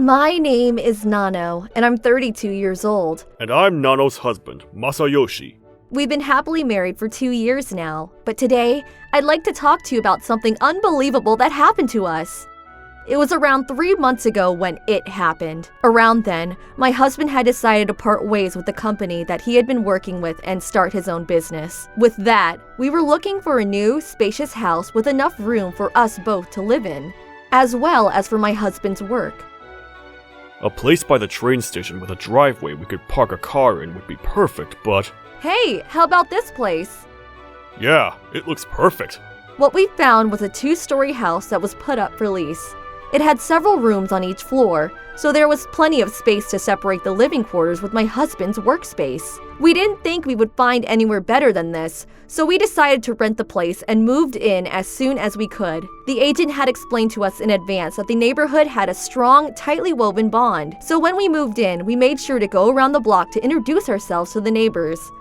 My name is Nano, and I'm 32 years old. And I'm Nano's husband, Masayoshi. We've been happily married for 2 years now, but today, I'd like to talk to you about something unbelievable that happened to us. It was around 3 months ago when it happened. Around then, my husband had decided to part ways with the company that he had been working with and start his own business. With that, we were looking for a new, spacious house with enough room for us both to live in, as well as for my husband's work. A place by the train station with a driveway we could park a car in would be perfect, but... Hey, how about this place? Yeah, it looks perfect. What we found was a 2-story house that was put up for lease. It had several rooms on each floor, so there was plenty of space to separate the living quarters with my husband's workspace. We didn't think we would find anywhere better than this, so we decided to rent the place and moved in as soon as we could. The agent had explained to us in advance that the neighborhood had a strong, tightly woven bond, so when we moved in, we made sure to go around the block to introduce ourselves to the neighbors.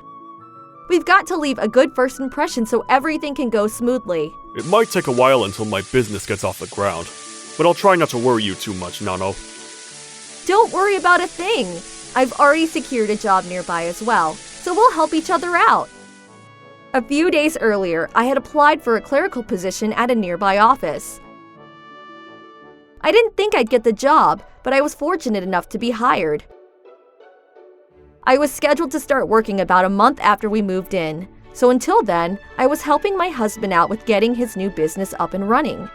We've got to leave a good first impression so everything can go smoothly. It might take a while until my business gets off the ground, but I'll try not to worry you too much, Nano. Don't worry about a thing. I've already secured a job nearby as well, so we'll help each other out. A few days earlier, I had applied for a clerical position at a nearby office. I didn't think I'd get the job, but I was fortunate enough to be hired. I was scheduled to start working about a month after we moved in, so until then, I was helping my husband out with getting his new business up and running.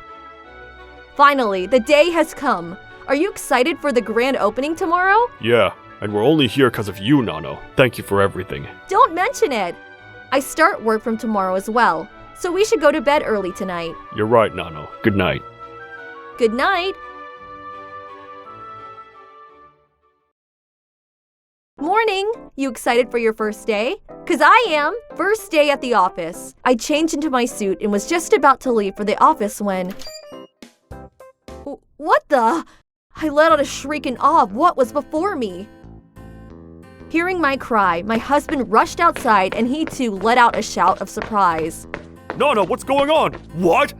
Finally, the day has come. Are you excited for the grand opening tomorrow? Yeah, and we're only here because of you, Nano. Thank you for everything. Don't mention it! I start work from tomorrow as well, so we should go to bed early tonight. You're right, Nano. Good night. Good night! Morning! You excited for your first day? 'Cause I am! First day at the office. I changed into my suit and was just about to leave for the office when... What the? I let out a shriek in awe of what was before me. Hearing my cry, my husband rushed outside and he too let out a shout of surprise. Nano, what's going on? What?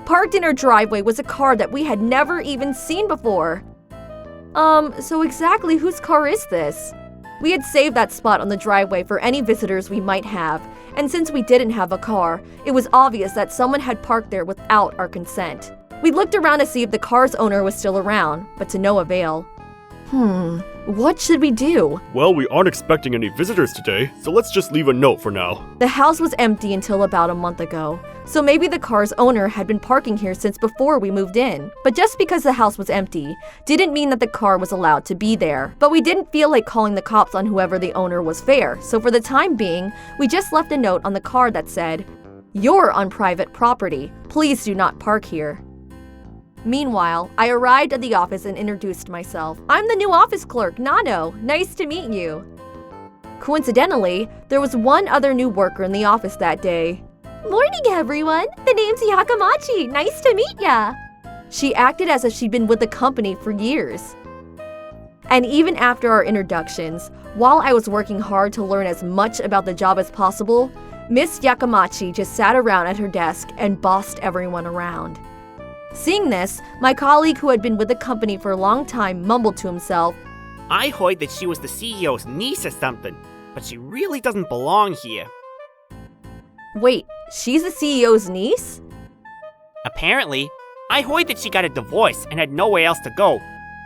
Parked in our driveway was a car that we had never even seen before. So exactly whose car is this? We had saved that spot on the driveway for any visitors we might have, and since we didn't have a car, it was obvious that someone had parked there without our consent. We looked around to see if the car's owner was still around, but to no avail. What should we do? Well, we aren't expecting any visitors today, so let's just leave a note for now. The house was empty until about a month ago, so maybe the car's owner had been parking here since before we moved in. But just because the house was empty, didn't mean that the car was allowed to be there. But we didn't feel like calling the cops on whoever the owner was fair, so for the time being, we just left a note on the car that said, "You're on private property. Please do not park here." Meanwhile, I arrived at the office and introduced myself. I'm the new office clerk, Nano. Nice to meet you. Coincidentally, there was one other new worker in the office that day. Morning, everyone. The name's Yakamachi. Nice to meet ya. She acted as if she'd been with the company for years. And even after our introductions, while I was working hard to learn as much about the job as possible, Miss Yakamachi just sat around at her desk and bossed everyone around. Seeing this, my colleague who had been with the company for a long time mumbled to himself, I heard that she was the CEO's niece or something, but she really doesn't belong here. Wait, she's the CEO's niece? Apparently, I heard that she got a divorce and had nowhere else to go,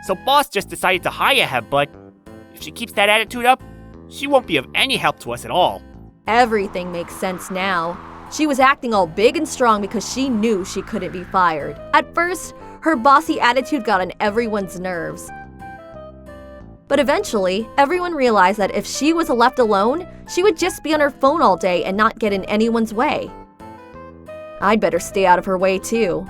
so boss just decided to hire her, but if she keeps that attitude up, she won't be of any help to us at all. Everything makes sense now. She was acting all big and strong because she knew she couldn't be fired. At first, her bossy attitude got on everyone's nerves. But eventually, everyone realized that if she was left alone, she would just be on her phone all day and not get in anyone's way. I'd better stay out of her way too.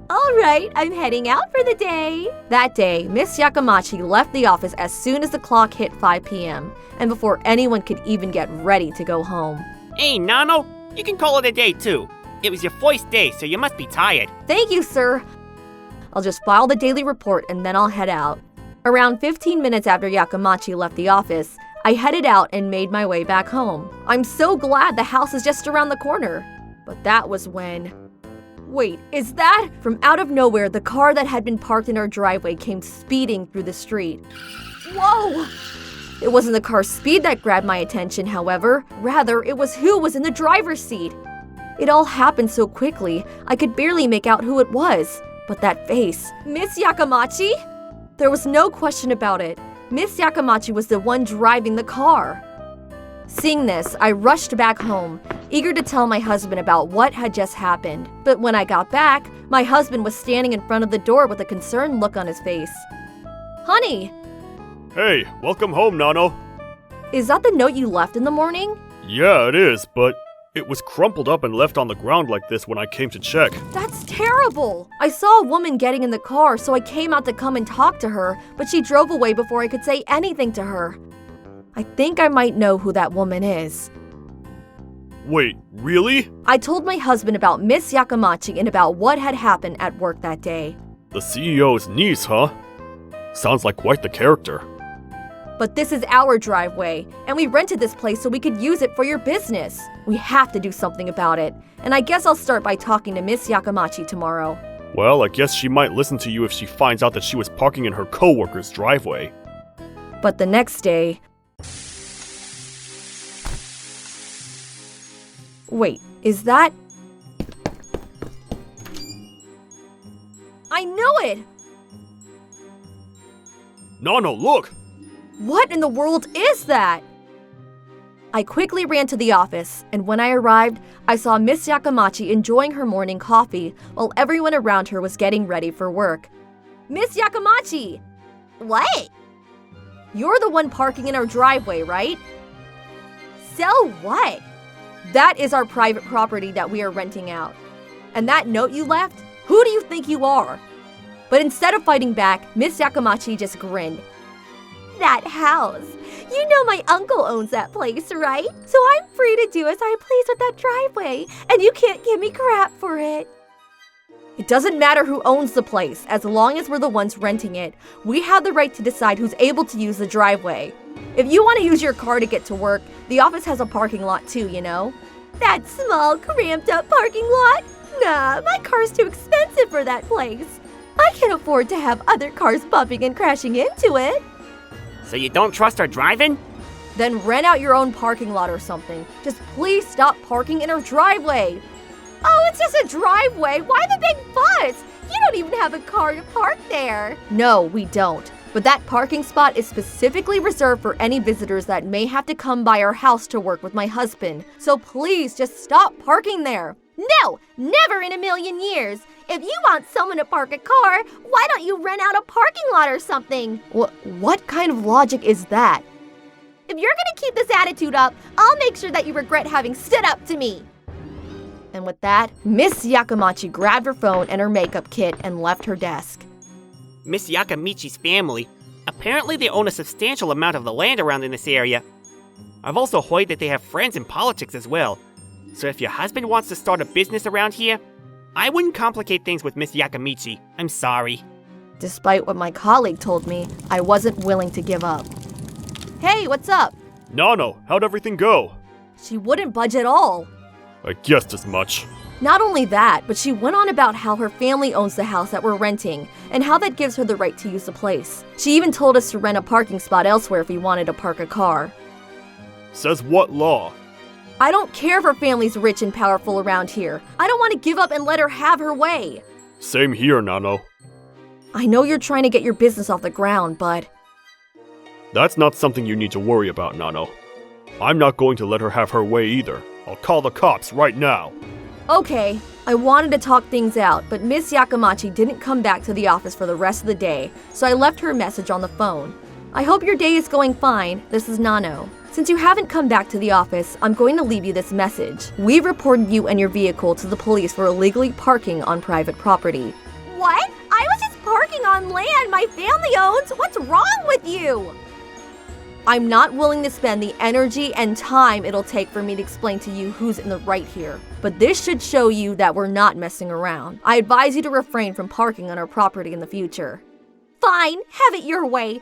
All right, I'm heading out for the day. That day, Miss Yakamachi left the office as soon as the clock hit 5 p.m. and before anyone could even get ready to go home. Hey, Nano, you can call it a day too. It was your first day, so you must be tired. Thank you, sir. I'll just file the daily report and then I'll head out. Around 15 minutes after Yakamachi left the office, I headed out and made my way back home. I'm so glad the house is just around the corner. But that was when... Wait, is that? From out of nowhere, the car that had been parked in our driveway came speeding through the street. Whoa! It wasn't the car's speed that grabbed my attention, however. Rather, it was who was in the driver's seat. It all happened so quickly, I could barely make out who it was. But that face, Miss Yakamachi? There was no question about it. Miss Yakamachi was the one driving the car. Seeing this, I rushed back home, eager to tell my husband about what had just happened. But when I got back, my husband was standing in front of the door with a concerned look on his face. Honey! Hey, welcome home, Nano. Is that the note you left in the morning? Yeah, it is, but it was crumpled up and left on the ground like this when I came to check. That's terrible! I saw a woman getting in the car, so I came out to come and talk to her, but she drove away before I could say anything to her. I think I might know who that woman is. Wait, really? I told my husband about Miss Yakamachi and about what had happened at work that day. The CEO's niece, huh? Sounds like quite the character. But this is our driveway, and we rented this place so we could use it for your business. We have to do something about it, and I guess I'll start by talking to Miss Yakamachi tomorrow. Well, I guess she might listen to you if she finds out that she was parking in her co-worker's driveway. But the next day... Wait, is that... I knew it! Nano, look! What in the world is that? I quickly ran to the office, and when I arrived, I saw Miss Yakamachi enjoying her morning coffee while everyone around her was getting ready for work. Miss Yakamachi! What? You're the one parking in our driveway, right? So what? That is our private property that we are renting out. And that note you left? Who do you think you are? But instead of fighting back, Miss Yakamachi just grinned. That house. You know my uncle owns that place, right? So I'm free to do as I please with that driveway, and you can't give me crap for it. It doesn't matter who owns the place, as long as we're the ones renting it. We have the right to decide who's able to use the driveway. If you want to use your car to get to work, the office has a parking lot too, you know? That small, cramped up parking lot? Nah, my car's too expensive for that place. I can't afford to have other cars bumping and crashing into it. So you don't trust our driving? Then rent out your own parking lot or something. Just please stop parking in our driveway. Oh, it's just a driveway. Why the big fuss? You don't even have a car to park there. No, we don't. But that parking spot is specifically reserved for any visitors that may have to come by our house to work with my husband. So please just stop parking there. No, never in a million years. If you want someone to park a car, why don't you rent out a parking lot or something? What kind of logic is that? If you're gonna keep this attitude up, I'll make sure that you regret having stood up to me. And with that, Miss Yakamachi grabbed her phone and her makeup kit and left her desk. Miss Yakamichi's family. Apparently they own a substantial amount of the land around in this area. I've also heard that they have friends in politics as well. So if your husband wants to start a business around here, I wouldn't complicate things with Miss Yakamichi. I'm sorry. Despite what my colleague told me, I wasn't willing to give up. Hey, what's up? Nano, how'd everything go? She wouldn't budge at all. I guessed as much. Not only that, but she went on about how her family owns the house that we're renting, and how that gives her the right to use the place. She even told us to rent a parking spot elsewhere if we wanted to park a car. Says what law? I don't care if her family's rich and powerful around here. I don't want to give up and let her have her way. Same here, Nano. I know you're trying to get your business off the ground, but... That's not something you need to worry about, Nano. I'm not going to let her have her way either. I'll call the cops right now. Okay, I wanted to talk things out, but Miss Yakamachi didn't come back to the office for the rest of the day, so I left her a message on the phone. I hope your day is going fine. This is Nano. Since you haven't come back to the office, I'm going to leave you this message. We've reported you and your vehicle to the police for illegally parking on private property. What? I was just parking on land my family owns. What's wrong with you? I'm not willing to spend the energy and time it'll take for me to explain to you who's in the right here. But this should show you that we're not messing around. I advise you to refrain from parking on our property in the future. Fine, have it your way.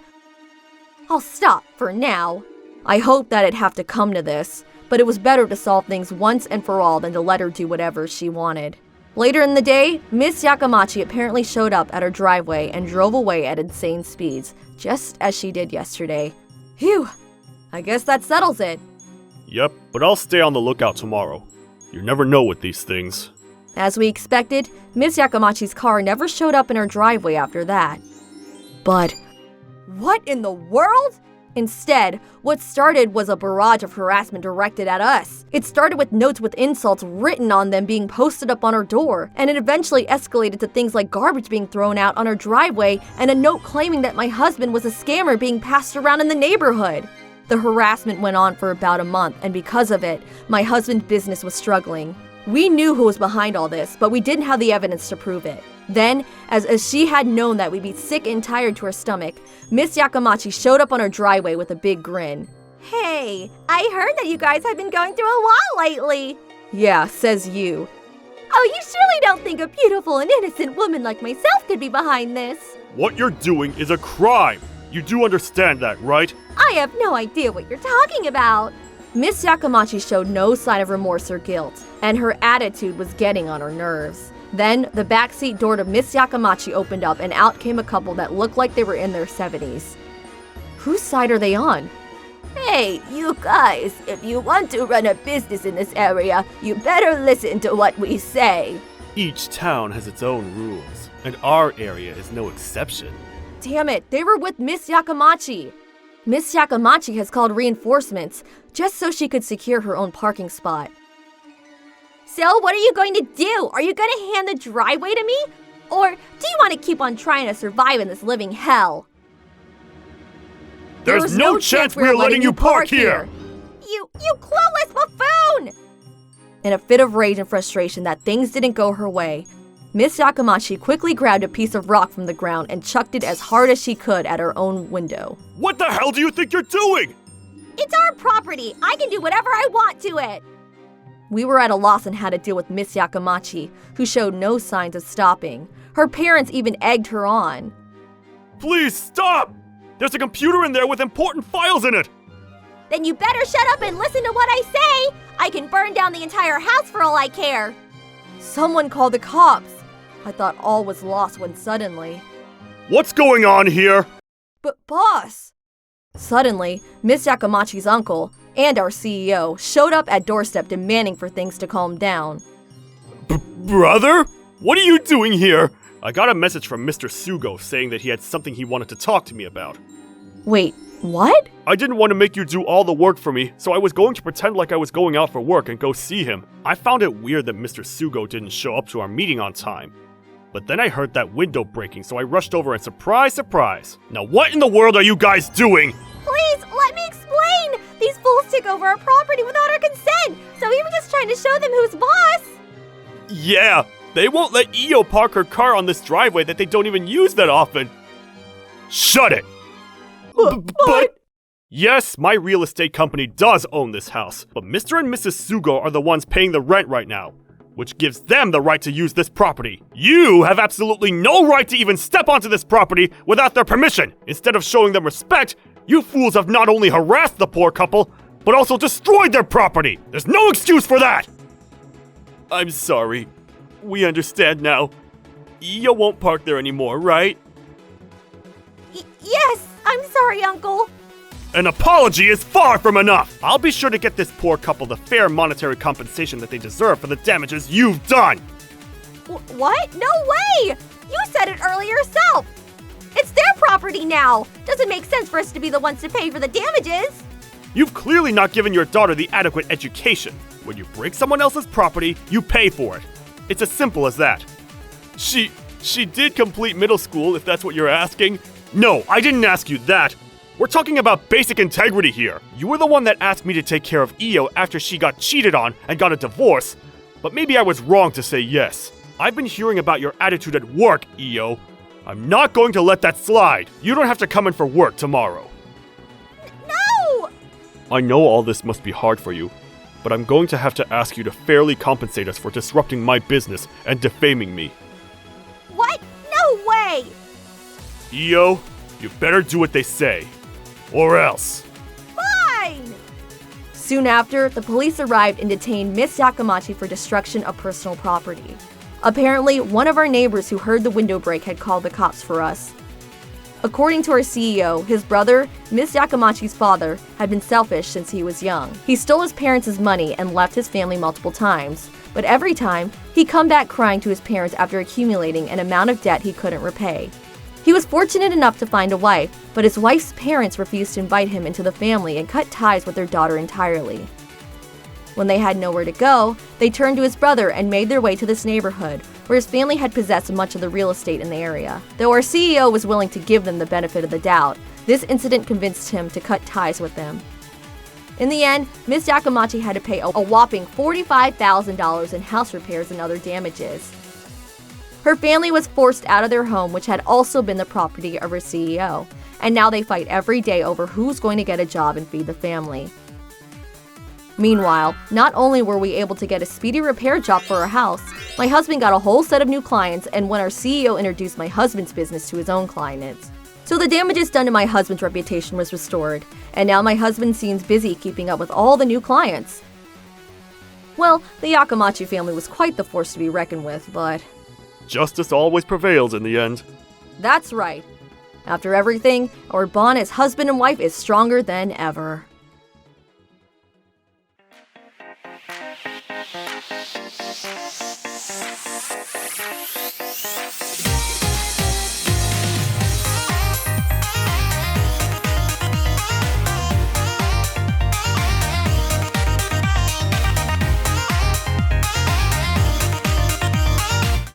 I'll stop for now. I hoped that it'd have to come to this, but it was better to solve things once and for all than to let her do whatever she wanted. Later in the day, Miss Yakamachi apparently showed up at her driveway and drove away at insane speeds, just as she did yesterday. Phew, I guess that settles it. Yep, but I'll stay on the lookout tomorrow. You never know with these things. As we expected, Miss Yakamachi's car never showed up in her driveway after that. But what in the world? Instead, what started was a barrage of harassment directed at us. It started with notes with insults written on them being posted up on our door, and it eventually escalated to things like garbage being thrown out on our driveway and a note claiming that my husband was a scammer being passed around in the neighborhood. The harassment went on for about a month, and because of it, my husband's business was struggling. We knew who was behind all this, but we didn't have the evidence to prove it. Then, as she had known that we'd be sick and tired to our stomach, Miss Yakamachi showed up on our driveway with a big grin. Hey, I heard that you guys have been going through a lot lately. Yeah, says you. Oh, you surely don't think a beautiful and innocent woman like myself could be behind this. What you're doing is a crime. You do understand that, right? I have no idea what you're talking about. Miss Yakamachi showed no sign of remorse or guilt, and her attitude was getting on her nerves. Then, the backseat door to Miss Yakamachi opened up and out came a couple that looked like they were in their 70s. Whose side are they on? Hey, you guys, if you want to run a business in this area, you better listen to what we say. Each town has its own rules, and our area is no exception. Damn it, they were with Miss Yakamachi. Miss Yakamachi has called reinforcements, just so she could secure her own parking spot. So, what are you going to do? Are you going to hand the driveway to me? Or do you want to keep on trying to survive in this living hell? There's no chance we're letting you park here! You clueless buffoon! In a fit of rage and frustration that things didn't go her way, Miss Yakamachi quickly grabbed a piece of rock from the ground and chucked it as hard as she could at her own window. What the hell do you think you're doing? It's our property! I can do whatever I want to it! We were at a loss on how to deal with Miss Yakamachi, who showed no signs of stopping. Her parents even egged her on. Please stop! There's a computer in there with important files in it! Then you better shut up and listen to what I say! I can burn down the entire house for all I care! Someone called the cops! I thought all was lost when suddenly... What's going on here? But boss! Suddenly, Miss Yakamachi's uncle, and our CEO, showed up at doorstep demanding for things to calm down. Brother? What are you doing here? I got a message from Mr. Sugo saying that he had something he wanted to talk to me about. Wait, what? I didn't want to make you do all the work for me, so I was going to pretend like I was going out for work and go see him. I found it weird that Mr. Sugo didn't show up to our meeting on time. But then I heard that window breaking, so I rushed over and surprise, surprise. Now what in the world are you guys doing? Please, let me explain! These fools took over our property without our consent, so we were just trying to show them who's boss! Yeah, they won't let Io park her car on this driveway that they don't even use that often. Shut it! But... Yes, my real estate company does own this house, but Mr. and Mrs. Sugo are the ones paying the rent right now, which gives them the right to use this property. You have absolutely no right to even step onto this property without their permission. Instead of showing them respect, you fools have not only harassed the poor couple, but also destroyed their property. There's no excuse for that! I'm sorry. We understand now. Io won't park there anymore, right? Yes, I'm sorry, Uncle. An apology is far from enough! I'll be sure to get this poor couple the fair monetary compensation that they deserve for the damages you've done! What? No way! You said it earlier yourself! It's their property now! Doesn't make sense for us to be the ones to pay for the damages! You've clearly not given your daughter the adequate education. When you break someone else's property, you pay for it. It's as simple as that. She did complete middle school, if that's what you're asking. No, I didn't ask you that. We're talking about basic integrity here. You were the one that asked me to take care of Io after she got cheated on and got a divorce. But maybe I was wrong to say yes. I've been hearing about your attitude at work, Io. I'm not going to let that slide. You don't have to come in for work tomorrow. No! I know all this must be hard for you, but I'm going to have to ask you to fairly compensate us for disrupting my business and defaming me. What? No way! Io, you better do what they say. Or else. Fine! Soon after, the police arrived and detained Miss Yakamachi for destruction of personal property. Apparently, one of our neighbors who heard the window break had called the cops for us. According to our CEO, his brother, Ms. Yakamachi's father, had been selfish since he was young. He stole his parents' money and left his family multiple times, but every time, he'd come back crying to his parents after accumulating an amount of debt he couldn't repay. He was fortunate enough to find a wife, but his wife's parents refused to invite him into the family and cut ties with their daughter entirely. When they had nowhere to go, they turned to his brother and made their way to this neighborhood, where his family had possessed much of the real estate in the area. Though our CEO was willing to give them the benefit of the doubt, this incident convinced him to cut ties with them. In the end, Ms. Yakamachi had to pay a whopping $45,000 in house repairs and other damages. Her family was forced out of their home, which had also been the property of her CEO, and now they fight every day over who's going to get a job and feed the family. Meanwhile, not only were we able to get a speedy repair job for our house, my husband got a whole set of new clients, and when our CEO introduced my husband's business to his own clients. So the damages done to my husband's reputation was restored, and now my husband seems busy keeping up with all the new clients. Well, the Yakamachi family was quite the force to be reckoned with, but... Justice always prevails in the end. That's right. After everything, our bond as husband and wife is stronger than ever.